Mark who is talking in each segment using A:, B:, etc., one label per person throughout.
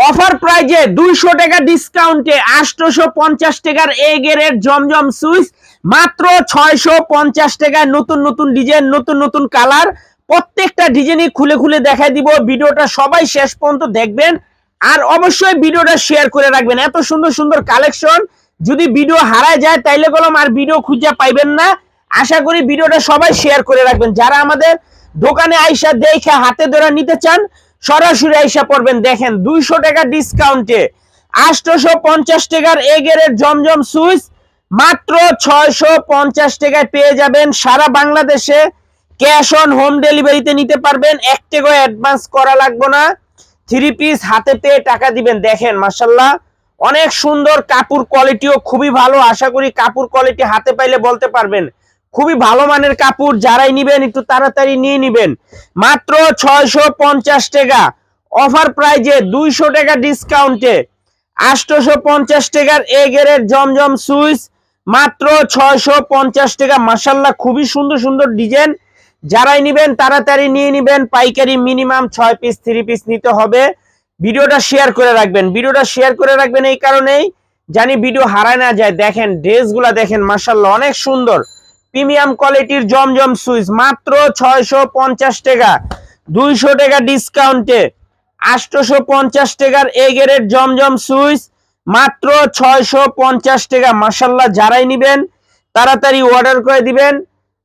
A: Offer প্রাইজে 200 টাকা ডিসকাউন্টে 850 টাকার এ গ্রেড জমজম সুইচ মাত্র 650 টাকায়। নতুন নতুন ডিজাইন, নতুন নতুন কালার, প্রত্যেকটা ডিজাইনই খুলে খুলে দেখাই দিব। ভিডিওটা সবাই শেষ পর্যন্ত দেখবেন আর অবশ্যই ভিডিওটা শেয়ার করে রাখবেন। এত সুন্দর সুন্দর কালেকশন যদি ভিডিও হারায় যায় তাইলে কলম আর ভিডিও খুঁজে পাইবেন না। আশা করি ভিডিওটা সবাই শেয়ার করে রাখবেন। যারা আমাদের দোকানে আইসা দেখে হাতে ধরে নিতে চান সরাসরি আইসা পড়বেন। দেখেন 200 টাকা ডিসকাউন্টে 850 টাকার এ গ্রেড জমজম সুইচ মাত্র 650 টাকায় পেয়ে যাবেন। সারা বাংলাদেশে ক্যাশ অন হোম ডেলিভারিতে নিতে পারবেন। 1 টাকা অ্যাডভান্স করা লাগবে না। 3 পিস হাতে পেয়ে টাকা দিবেন। দেখেন মাশাআল্লাহ অনেক সুন্দর, কাপড় কোয়ালিটিও খুবই ভালো। আশা করি কাপড় কোয়ালিটি হাতে পাইলে বলতে পারবেন খুবই ভালো মানের কাপড়। যারাই নিবেন একটু তাড়াতাড়ি নিয়ে নিবেন। মাত্র 650 টাকা অফার প্রাইজে 200 টাকা ডিসকাউন্টে 850 টাকার এ গ্রেড জমজম সুইচ মাত্র 650 টাকা। মাশাআল্লাহ খুবই সুন্দর সুন্দর ডিজাইন। যারাই নিবেন তাড়াতাড়ি নিয়ে নিবেন। পাইকারি মিনিমাম 6 পিস 3 পিস নিতে হবে। ভিডিওটা শেয়ার করে রাখবেন। ভিডিওটা শেয়ার করে রাখবেন এই কারণেই জানি ভিডিও হারায় না যায়। দেখেন ড্রেসগুলা দেখেন মাশাআল্লাহ অনেক সুন্দর, প্রিমিয়াম কোয়ালিটির জমজম সুইচ মাত্র 650 টাকা। 200 টাকা ডিসকাউন্টে 850 টাকার এ গ্রেড জমজম সুইচ মাত্র 650 টাকা। মাশাআল্লাহ যারাই নিবেন তাড়াতাড়ি অর্ডার করে দিবেন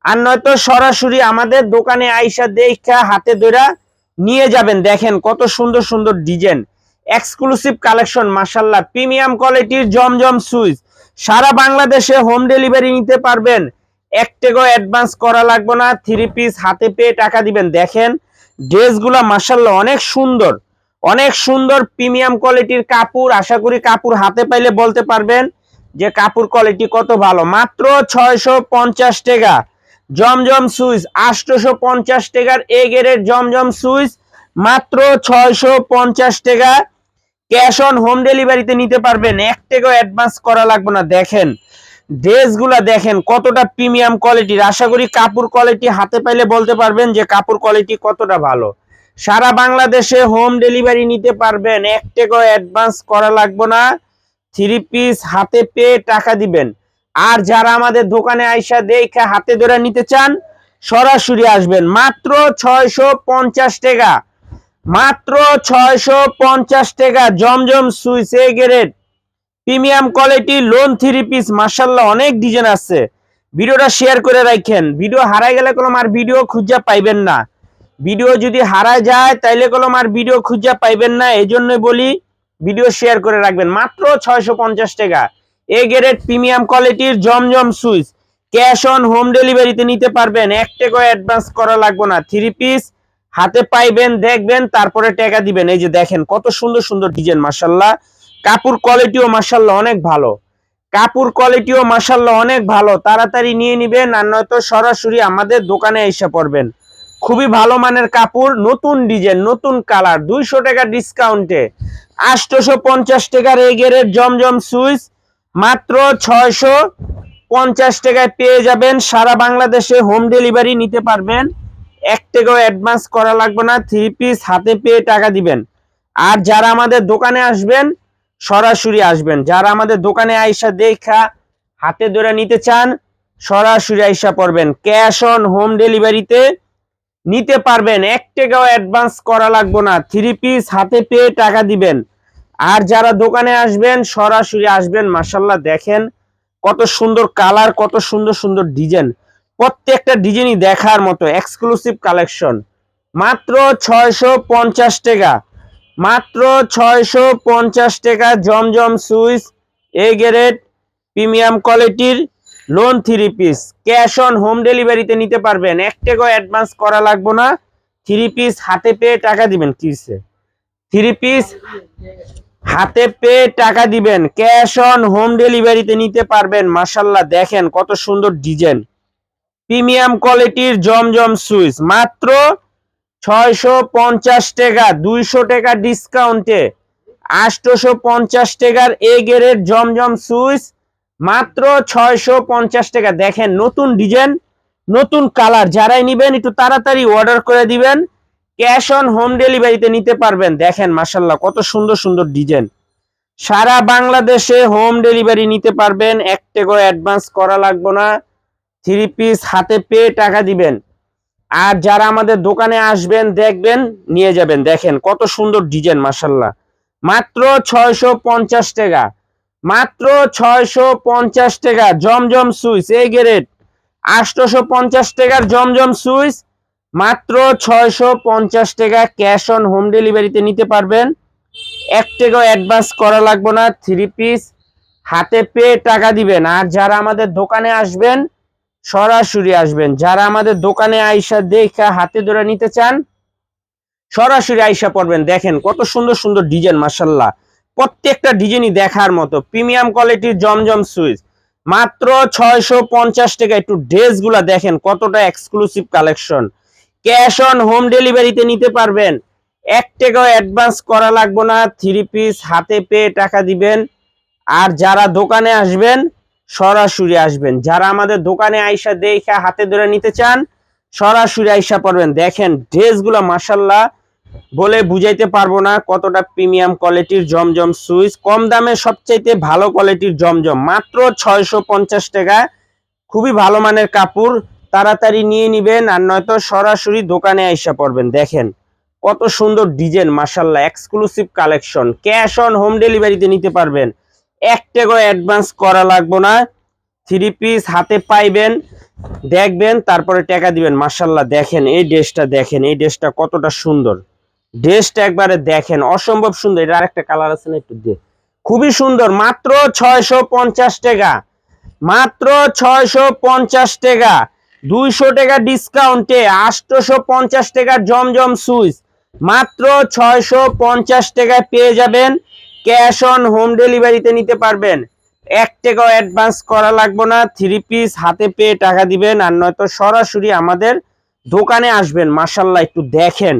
A: আর নয়তো সরাসরি আমাদের দোকানে আইসা দেখা হাতে ধরে নিয়ে যাবেন। দেখেন কত সুন্দর সুন্দর ডিজাইন, এক্সক্লুসিভ কালেকশন। মাশাআল্লাহ প্রিমিয়াম কোয়ালিটির জমজম সুইচ সারা বাংলাদেশে হোম ডেলিভারি নিতে পারবেন। 1 টাকা অ্যাডভান্স করা লাগবে না। 3 পিস হাতে পেয়ে টাকা দিবেন। দেখেন ড্রেসগুলা মাশাআল্লাহ অনেক সুন্দর, অনেক সুন্দর প্রিমিয়াম কোয়ালিটির কাপড়। আশা করি কাপড় হাতে পাইলে বলতে পারবেন যে কাপড় কোয়ালিটি কত ভালো। মাত্র 650 টাকা জমজম সুইচ 850 টাকার এ গ্রেড জমজম সুইচ মাত্র 650 টাকা। ক্যাশ অন হোম ডেলিভারিতে নিতে পারবেন। 1 টাকা অ্যাডভান্স করা লাগবে না। দেখেন ড্রেসগুলা দেখেন কতটা প্রিমিয়াম কোয়ালিটির। আশা করি কাপড় কোয়ালিটি হাতে পাইলে বলতে পারবেন যে কাপড় কোয়ালিটি কতটা ভালো। সারা বাংলাদেশে হোম ডেলিভারি নিতে পারবেন। 1 টাকা অ্যাডভান্স করা লাগবে না। 3 পিস হাতে পেয়ে টাকা দিবেন। আর যারা আমাদের দোকানে আইসা দেখে হাতে ধরে নিতে চান সরাসরি আসবেন। মাত্র 650 টাকা, মাত্র 650 টাকা জমজম Swiss A grade premium quality lawn 3 piece. মাশাআল্লাহ অনেক ডিজাইন আছে। ভিডিওটা শেয়ার করে রাখেন। ভিডিও হারাই গেলে কলম আর ভিডিও খুঁজে পাইবেন না। ভিডিও যদি হারায় যায় তাইলে কলম আর ভিডিও খুঁজে পাইবেন না। এজন্যই বলি ভিডিও শেয়ার করে রাখবেন। মাত্র 650 টাকা এ গ্রেড প্রিমিয়াম কোয়ালিটির জমজম সুইচ ক্যাশ অন হোম ডেলিভারিতে নিতে পারবেন। 1 টাকা অ্যাডভান্স করা লাগবে না। 3 পিস হাতে পাইবেন, দেখবেন তারপরে টাকা দিবেন। এই যে দেখেন কত সুন্দর সুন্দর ডিজাইন। মাশাআল্লাহ কাপড় কোয়ালিটিও মাশাআল্লাহ অনেক ভালো, কাপড় কোয়ালিটিও মাশাআল্লাহ অনেক ভালো। তাড়াতাড়ি নিয়ে নিবেন আর নয়তো সরাসরি আমাদের দোকানে এসে পড়বেন। খুবই ভালো মানের কাপড়, নতুন ডিজাইন, নতুন কালার। 200 টাকা ডিসকাউন্টে 850 টাকার এ গ্রেড জমজম সুইচ মাত্র 650 টাকায় পেয়ে যাবেন। সারা বাংলাদেশে হোম ডেলিভারি নিতে পারবেন। 1 টাকাও অ্যাডভান্স করা লাগবে না। 3 পিস হাতে পেয়ে টাকা দিবেন। আর যারা আমাদের দোকানে আসবেন সরাসরি আসবেন। যারা আমাদের দোকানে আইসা দেখা হাতে ধরে নিতে চান সরাসরি আইসা পড়বেন। ক্যাশ অন হোম ডেলিভারিতে নিতে পারবেন। 1 টাকাও অ্যাডভান্স করা লাগবে না। 3 পিস হাতে পেয়ে টাকা দিবেন। আর যারা দোকানে আসবেন সরাসরি আসবেন। মাশাআল্লাহ দেখেন কত সুন্দর কালার, কত সুন্দর সুন্দর ডিজাইন। প্রত্যেকটা ডিজাইনই দেখার মতো এক্সক্লুসিভ কালেকশন। মাত্র 650 টাকা, মাত্র 650 টাকা জমজম সুইচ এ গ্রেড প্রিমিয়াম কোয়ালিটির loan 3 piece cash on home ডেলিভারিতে নিতে পারবেন। 1 টাকা অ্যাডভান্স করা লাগবে না। 3 পিস হাতে পেয়ে টাকা দিবেন। কিসে 3 পিস হাতে পেয়ে টাকা দিবেন। ক্যাশ অন হোম ডেলিভারিতে নিতে পারবেন। মাশাআল্লাহ দেখেন কত সুন্দর ডিজাইন, প্রিমিয়াম কোয়ালিটির জমজম সুইচ মাত্র 650 টাকা। 200 টাকা ডিসকাউন্টে 850 টাকার এ গ্রেড জমজম সুইচ মাত্র 650 টাকা। দেখেন নতুন ডিজাইন, নতুন কালার। যারাই নিবেন একটু তাড়াতাড়ি অর্ডার করে দিবেন। ক্যাশ অন হোম ডেলিভারিতে নিতে পারবেন। দেখেন মাশাল্লাহ কত সুন্দর সুন্দর ডিজাইন, সারা বাংলাদেশে হোম ডেলিভারি নিতে পারবেন। 1 টাকাও অ্যাডভান্স করা লাগবে না, 3 পিস হাতে পেয়ে টাকা দিবেন। আর যারা আমাদের দোকানে আসবেন দেখবেন নিয়ে যাবেন। দেখেন কত সুন্দর ডিজাইন মাশাল্লাহ, মাত্র 650 টাকা, মাত্র 650 টাকা। জমজম সুইচ এ গ্রেড 850 টাকার জমজম সুইচ মাত্র 650 টাকা। ক্যাশ অন হোম ডেলিভারিতে নিতে পারবেন। 1 টাকাও অ্যাডভান্স করা লাগবে না, 3 পিস হাতে পেয়ে টাকা দিবেন। আর যারা আমাদের দোকানে আসবেন সরাসরি আসবেন, যারা আমাদের দোকানে আইসা দেখা হাতে ধরে নিতে চান সরাসরি আইসা পড়বেন। দেখেন কত সুন্দর সুন্দর ডিজাইন মাশাল্লাহ, প্রত্যেকটা ডিজাইনই দেখার মতো। প্রিমিয়াম কোয়ালিটির জমজম সুইচ মাত্র 650 টাকা। একটু ড্রেসগুলা দেখেন কতটা exclusive collection. Cash on home ডেলিভারিতে নিতে পারবেন। 1 টাকাও অ্যাডভান্স করা লাগবে না, 3 পিস হাতে পেয়ে টাকা দিবেন। আর যারা দোকানে আসবেন সরাসরি আসবেন, যারা আমাদের দোকানে আইসা দেখা হাতে ধরে নিতে চান সরাসরি আইসা পড়বেন। দেখেন ড্রেসগুলো মাশাল্লাহ বলে বুঝাইতে পারবো না কতটা প্রিমিয়াম কোয়ালিটির জমজম সুইচ। কম দামে সবচাইতে ভালো কোয়ালিটির জমজম, মাত্র 650 টাকা। খুবই ভালো মানের কাপড়, তাড়াতাড়ি নিয়ে নিবেন আর নয়তো সরাসরি দোকানে আইসা পড়বেন। দেখেন কত সুন্দর ডিজাইন মাশাল্লাহ, exclusive collection. Cash on home ডেলিভারিতে নিতে পারবেন। 1 টাকাও অ্যাডভান্স করা লাগবে না, 3 পিস হাতে পাইবেন, দেখবেন তারপরে টাকা দিবেন। মাশাল্লাহ দেখেন এই ড্রেসটা, দেখেন এই ড্রেসটা কতটা সুন্দর। ড্রেসটা একবারে দেখেন অসম্ভব সুন্দর। এটা আরেকটা কালার আছে না, একটু দিয়ে, খুবই সুন্দর। মাত্র 650 টাকা, মাত্র 650 টাকা। 200 টাকা ডিসকাউন্টে 850 টাকার জমজম সুইচ মাত্র 650 টাকায় পেয়ে যাবেন। ক্যাশ অন হোম ডেলিভারিতে নিতে পারবেন। 1 টাকাও অ্যাডভান্স করা লাগবে না, 3 পিস হাতে পেয়ে টাকা দিবেন। আর নয়তো সরাসরি আমাদের দোকানে আসবেন। মাশাল্লাহ একটু দেখেন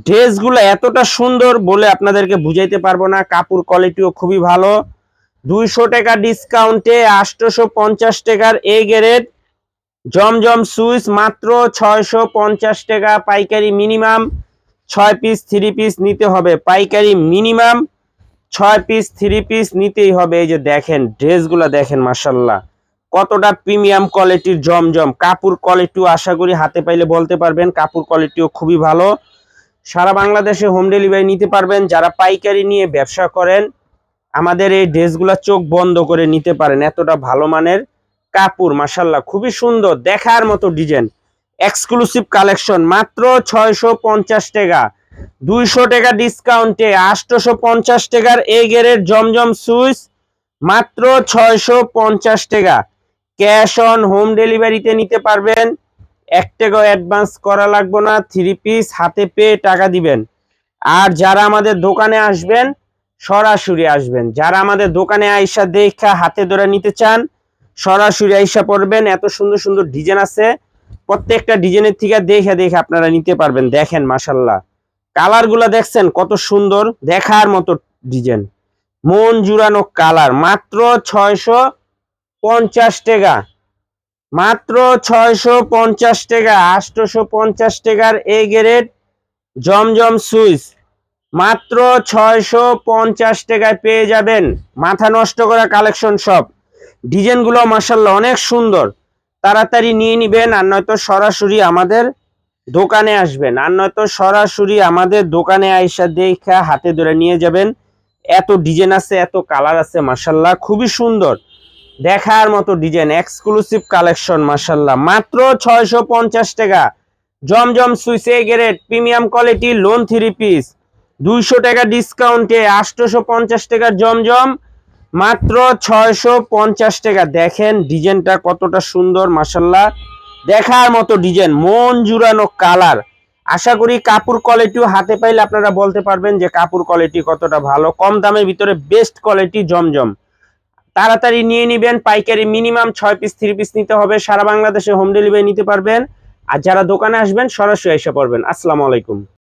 A: ড্রেসগুলো এতটা সুন্দর বলে আপনাদেরকে বুঝাইতে পারবো না। কাপড় কোয়ালিটিও খুবই ভালো। 200 টাকা ডিসকাউন্টে 850 টাকার এ গ্রেড জমজম সুইচ মাত্র 650 টাকা। পাইকারি মিনিমাম 6 পিস 3 পিস নিতে হবে, পাইকারি মিনিমাম 6 পিস 3 পিস নিতেই হবে। এই যে দেখেন ড্রেসগুলো দেখেন মাশাল্লাহ কতটা প্রিমিয়াম কোয়ালিটির জমজম। কাপড় কোয়ালিটিও আশা করি হাতে পাইলে বলতে পারবেন কাপড় কোয়ালিটিও খুবই ভালো। সারা বাংলাদেশে হোম ডেলিভারি নিতে পারবেন। যারা পাইকারি নিয়ে ব্যবসা করেন আমাদের এই ড্রেসগুলো চোখ বন্ধ করে নিতে পারেন, এতটা ভালো মানের কাপড়। মাশাল্লাহ খুবই সুন্দর, দেখার মতো ডিজাইন, এক্সক্লুসিভ কালেকশন। মাত্র 650 টাকা, 200 টাকা ডিসকাউন্টে 850 টাকার এ গ্রেড জমজম সুইচ মাত্র 650 টাকা। ক্যাশ অন হোম ডেলিভারিতে নিতে পারবেন। 1 টাকাও অ্যাডভান্স করা লাগবে না, 3 পিস হাতে পেয়ে টাকা দিবেন। আর যারা আমাদের দোকানে আসবেন সরাসরি আসবেন, যারা আমাদের দোকানে আইসা দেখা হাতে ধরে নিতে চান সরাসরি আইসা পড়বেন। এত সুন্দর সুন্দর ডিজাইন আছে, প্রত্যেকটা ডিজাইনের থেকে দেখে দেখে আপনারা নিতে পারবেন। দেখেন মাশাল্লাহ কালারগুলো দেখছেন কত সুন্দর, দেখার মতো ডিজাইন, মন জুড়ানো কালার। মাত্র 650 টাকা, মাত্র 650 টাকা। 850 টাকার এ গ্রেড জমজম সুইচ মাত্র 650 টাকায় পেয়ে যাবেন। মাথা নষ্ট করা কালেকশন সব, ডিজাইনগুলো মাশাল্লাহ অনেক সুন্দর। তাড়াতাড়ি নিয়ে নিবেন আর নয়তো সরাসরি আমাদের দোকানে আসবেন, আর নয়তো সরাসরি আমাদের দোকানে আইসা দেখা হাতে ধরে নিয়ে যাবেন। এত ডিজাইন আছে, এত কালার আছে মাশাল্লাহ, খুবই সুন্দর, দেখার মতো ডিজাইন, এক্সক্লুসিভ কালেকশন মাশাল্লাহ। মাত্র 650 টাকা জমজম Swiss A grade premium quality lawn 3 piece, 200 টাকা ডিসকাউন্টে 850 টাকার জমজম মাত্র 650 টাকা। দেখেন ডিজাইনটা কতটা সুন্দর মাশাল্লাহ, দেখার মতো ডিজাইন, মন জুড়ানো কালার। আশা করি কাপড় কোয়ালিটিও হাতে পাইলে আপনারা বলতে পারবেন যে কাপড় কোয়ালিটি কতটা ভালো। কম দামের ভিতরে বেস্ট কোয়ালিটি জমজম। তাড়াতাড়ি নিয়ে নিবেন, পাইকারি মিনিমাম 6 পিস 3 পিস নিতে হবে। সারা বাংলাদেশে হোম ডেলিভারি নিতে পারবেন। আর যারা দোকানে আসবেন সরাসরি এসে পড়বেন। আসসালামু আলাইকুম।